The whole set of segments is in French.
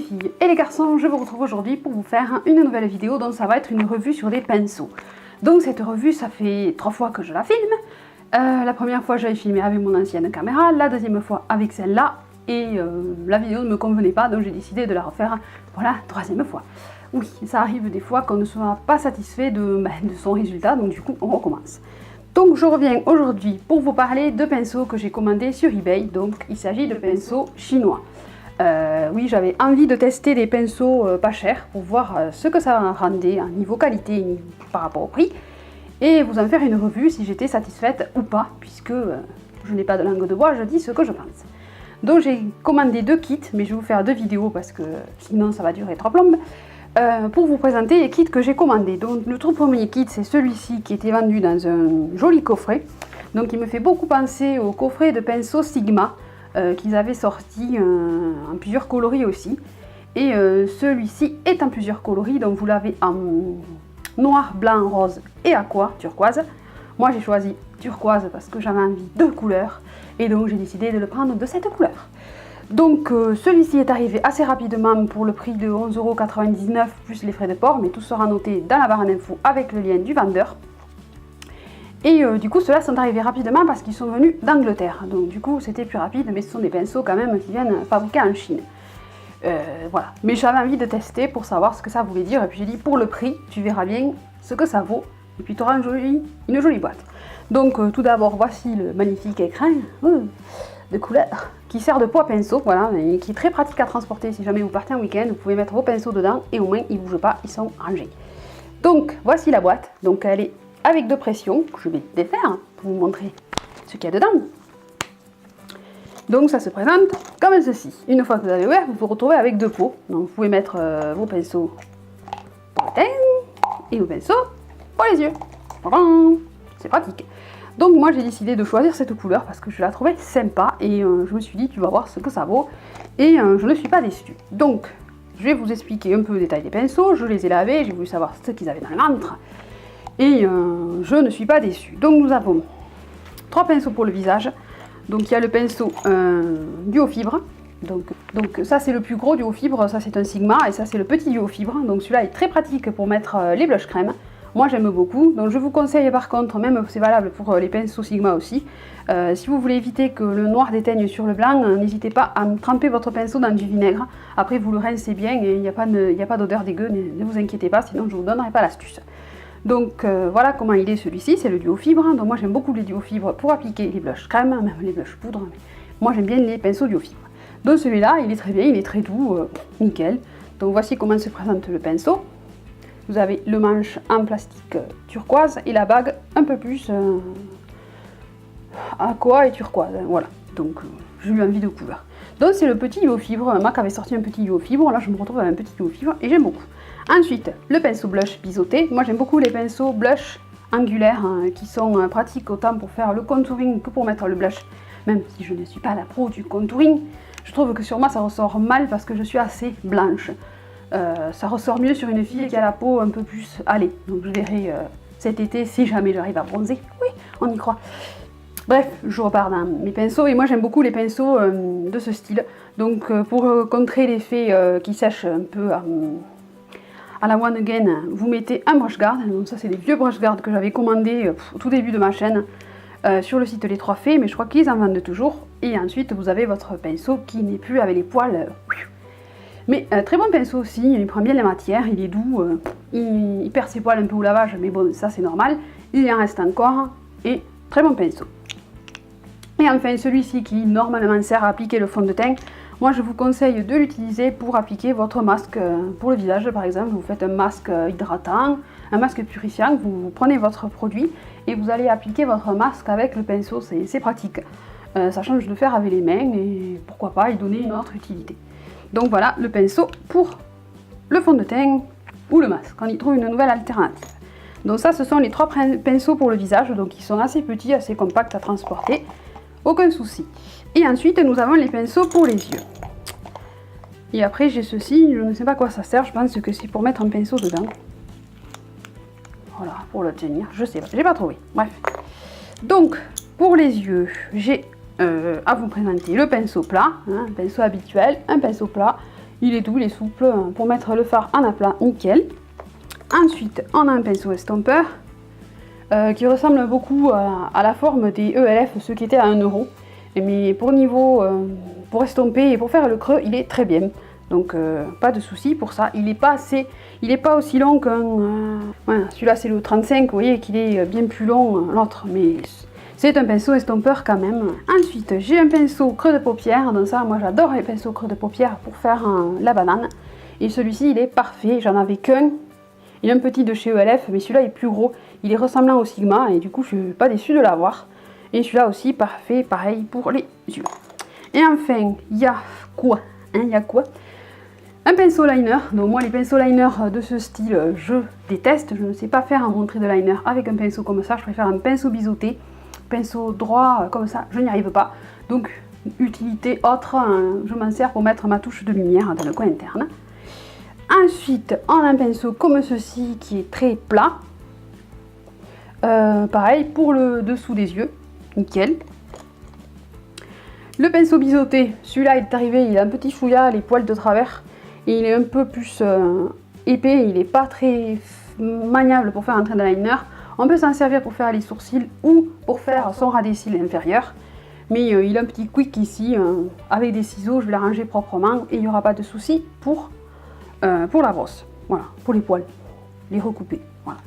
filles et les garçons, je vous retrouve aujourd'hui pour vous faire une nouvelle vidéo dont ça va être une revue sur des pinceaux. Donc cette revue, ça fait 3 fois que je la filme. La première fois, j'avais filmé avec mon ancienne caméra, la deuxième fois avec celle-là, et la vidéo ne me convenait pas, donc j'ai décidé de la refaire pour la 3e fois. Oui, ça arrive des fois qu'on ne soit pas satisfait de son résultat, donc du coup, on recommence. Donc je reviens aujourd'hui pour vous parler de pinceaux que j'ai commandés sur eBay, donc il s'agit de pinceaux chinois. Oui, j'avais envie de tester des pinceaux pas chers pour voir ce que ça rendait à niveau qualité par rapport au prix et vous en faire une revue si j'étais satisfaite ou pas, puisque je n'ai pas de langue de bois, je dis ce que je pense. Donc j'ai commandé 2 kits, mais je vais vous faire 2 vidéos parce que sinon ça va durer 3 plombes, pour vous présenter les kits que j'ai commandés. Donc le tout premier kit, c'est celui-ci qui était vendu dans un joli coffret. Donc il me fait beaucoup penser au coffret de pinceaux Sigma qu'ils avaient sorti en plusieurs coloris aussi. Et celui-ci est en plusieurs coloris, donc vous l'avez en noir, blanc, rose et aqua, turquoise. Moi j'ai choisi turquoise parce que j'avais envie de couleur et donc j'ai décidé de le prendre de cette couleur. Donc celui-ci est arrivé assez rapidement pour le prix de 11,99 € plus les frais de port, mais tout sera noté dans la barre d'infos avec le lien du vendeur. Et du coup ceux-là sont arrivés rapidement parce qu'ils sont venus d'Angleterre, donc du coup c'était plus rapide, mais ce sont des pinceaux quand même qui viennent fabriqués en Chine. Voilà, mais j'avais envie de tester pour savoir ce que ça voulait dire, et puis j'ai dit pour le prix, tu verras bien ce que ça vaut, et puis tu auras une jolie boîte. Donc tout d'abord, voici le magnifique écran de couleur qui sert de pot à pinceau, voilà, et qui est très pratique à transporter si jamais vous partez en week-end, vous pouvez mettre vos pinceaux dedans et au moins ils ne bougent pas, ils sont rangés. Donc voici la boîte, donc elle est avec 2 pressions, que je vais défaire pour vous montrer ce qu'il y a dedans. Donc ça se présente comme ceci. Une fois que vous avez ouvert, vous vous retrouvez avec 2 pots. Donc vous pouvez mettre vos pinceaux pour le teint et vos pinceaux pour les yeux. C'est pratique. Donc moi j'ai décidé de choisir cette couleur parce que je la trouvais sympa et je me suis dit tu vas voir ce que ça vaut et je ne suis pas déçue. Donc je vais vous expliquer un peu le détail des pinceaux. Je les ai lavés, j'ai voulu savoir ce qu'ils avaient dans l'antre et je ne suis pas déçue. Donc nous avons 3 pinceaux pour le visage. Donc il y a le pinceau duo fibre, donc ça c'est le plus gros duo fibre, ça c'est un Sigma, et ça c'est le petit duo fibre. Donc celui-là est très pratique pour mettre les blush crème. Moi j'aime beaucoup, donc je vous conseille par contre, même c'est valable pour les pinceaux Sigma aussi, si vous voulez éviter que le noir déteigne sur le blanc, n'hésitez pas à tremper votre pinceau dans du vinaigre. Après vous le rincez bien et il n'y a pas d'odeur dégueu, ne vous inquiétez pas, sinon je ne vous donnerai pas l'astuce. Donc voilà comment il est celui-ci, c'est le duo fibre. Donc moi j'aime beaucoup les duo fibres pour appliquer les blushs crème, même les blushs poudre. Mais moi j'aime bien les pinceaux duo fibres. Donc celui-là il est très bien, il est très doux, nickel. Donc voici comment se présente le pinceau. Vous avez le manche en plastique turquoise et la bague un peu plus aqua et turquoise. Voilà, donc j'ai eu envie de couleur. Donc c'est le petit duo fibre, Mac avait sorti un petit duo fibre, là je me retrouve avec un petit duo fibre et j'aime beaucoup. Ensuite, le pinceau blush biseauté. Moi j'aime beaucoup les pinceaux blush angulaires qui sont pratiques autant pour faire le contouring que pour mettre le blush. Même si je ne suis pas la pro du contouring, je trouve que sur moi ça ressort mal parce que je suis assez blanche. Ça ressort mieux sur une fille qui a la peau un peu plus allée. Donc je verrai cet été si jamais j'arrive à bronzer. Oui, on y croit. Bref, je repars dans mes pinceaux et moi j'aime beaucoup les pinceaux de ce style. Donc pour contrer l'effet qui sèche un peu à la One Again, vous mettez un brush guard. Donc ça c'est des vieux brush guard que j'avais commandé au tout début de ma chaîne sur le site Les 3 Fées, mais je crois qu'ils en vendent toujours. Et ensuite vous avez votre pinceau qui n'est plus avec les poils. Mais très bon pinceau aussi, il prend bien les matières, il est doux, il perd ses poils un peu au lavage, mais bon ça c'est normal. Il en reste encore et très bon pinceau. Et enfin celui-ci qui normalement sert à appliquer le fond de teint. Moi je vous conseille de l'utiliser pour appliquer votre masque pour le visage par exemple. Vous faites un masque hydratant, un masque purifiant, vous prenez votre produit et vous allez appliquer votre masque avec le pinceau, c'est pratique. Ça change de faire avec les mains et pourquoi pas y donner une autre utilité. Donc voilà le pinceau pour le fond de teint ou le masque, on y trouve une nouvelle alternative. Donc ça ce sont les 3 pinceaux pour le visage, donc ils sont assez petits, assez compacts à transporter, aucun souci. Et ensuite nous avons les pinceaux pour les yeux. Et après j'ai ceci, je ne sais pas à quoi ça sert, je pense que c'est pour mettre un pinceau dedans. Voilà, pour le tenir, je sais pas, j'ai pas trouvé. Bref. Donc pour les yeux, j'ai à vous présenter le pinceau plat, un pinceau habituel, un pinceau plat Il est doux, il est souple, pour mettre le fard en aplat, nickel. Ensuite, on a un pinceau estompeur qui ressemble beaucoup à la forme des ELF, ceux qui étaient à 1 €. Mais pour pour estomper et pour faire le creux, il est très bien. Donc pas de souci pour ça. Il est pas aussi long qu'un... voilà, celui-là c'est le 35, vous voyez qu'il est bien plus long l'autre, mais c'est un pinceau estompeur quand même. Ensuite, j'ai un pinceau creux de paupière. Donc ça, moi j'adore les pinceaux creux de paupière pour faire la banane. Et celui-ci, il est parfait. J'en avais qu'un. Il est un petit de chez ELF, mais celui-là est plus gros. Il est ressemblant au Sigma et du coup, je suis pas déçue de l'avoir. Et celui-là aussi, parfait, pareil pour les yeux. Et enfin, il y a quoi, hein, il y a quoi? Un pinceau liner. Donc moi, les pinceaux liner de ce style, je déteste. Je ne sais pas faire un rentré de liner avec un pinceau comme ça. Je préfère un pinceau biseauté. Pinceau droit comme ça, je n'y arrive pas. Donc, utilité autre, je m'en sers pour mettre ma touche de lumière dans le coin interne. Ensuite, on a un pinceau comme ceci qui est très plat. Pareil pour le dessous des yeux, nickel. Le pinceau biseauté, celui-là il est arrivé, il a un petit chouïa, les poils de travers. Et il est un peu plus épais, il n'est pas très maniable pour faire un trait de liner. On peut s'en servir pour faire les sourcils ou pour faire son ras des cils inférieur. Mais il a un petit quick ici, avec des ciseaux, je vais l'arranger proprement et il n'y aura pas de souci pour la brosse. Voilà, pour les poils, les recouper. Voilà.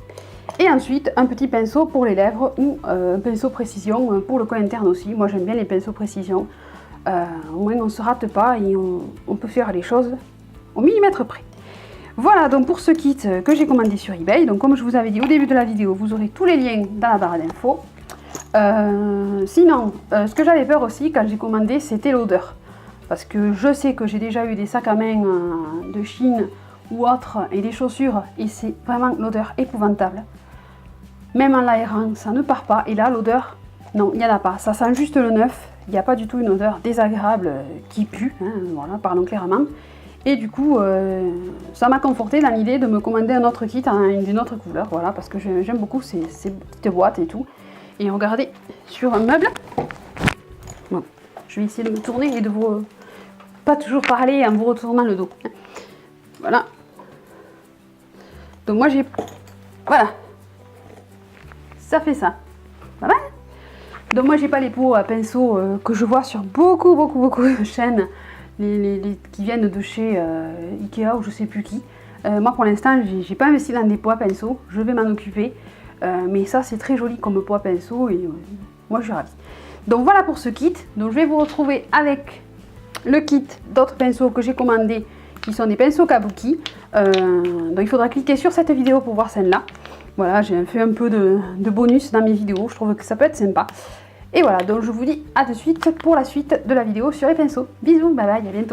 Et ensuite, un petit pinceau pour les lèvres ou un pinceau précision pour le coin interne aussi. Moi j'aime bien les pinceaux précision. Au moins on ne se rate pas et on peut faire les choses au millimètre près. Voilà donc pour ce kit que j'ai commandé sur eBay. Donc comme je vous avais dit au début de la vidéo, vous aurez tous les liens dans la barre d'infos. Sinon, ce que j'avais peur aussi quand j'ai commandé, c'était l'odeur. Parce que je sais que j'ai déjà eu des sacs à main de Chine ou autres et des chaussures et c'est vraiment l'odeur épouvantable. Même en l'aérant, ça ne part pas. Et là, l'odeur, non, il n'y en a pas. Ça sent juste le neuf. Il n'y a pas du tout une odeur désagréable qui pue, hein, voilà, parlons clairement. Et du coup, ça m'a conforté dans l'idée de me commander un autre kit d'une autre couleur, voilà, parce que j'aime beaucoup ces petites boîtes et tout. Et regardez, sur un meuble, bon, je vais essayer de me tourner et de vous pas toujours parler en vous retournant le dos. Voilà. Donc moi j'ai, voilà, ça fait ça. Pas mal. Donc moi j'ai pas les pots à pinceau que je vois sur beaucoup de chaînes. Qui viennent de chez Ikea ou je sais plus qui. Moi pour l'instant j'ai pas investi dans des pots à pinceau, je vais m'en occuper. Mais ça c'est très joli comme pot à pinceau et moi je suis ravie. Donc voilà pour ce kit. Donc je vais vous retrouver avec le kit d'autres pinceaux que j'ai commandés qui sont des pinceaux kabuki. Donc il faudra cliquer sur cette vidéo pour voir celle-là. Voilà, j'ai fait un peu de bonus dans mes vidéos, je trouve que ça peut être sympa. Et voilà, donc je vous dis à de suite pour la suite de la vidéo sur les pinceaux. Bisous, bye bye, à bientôt.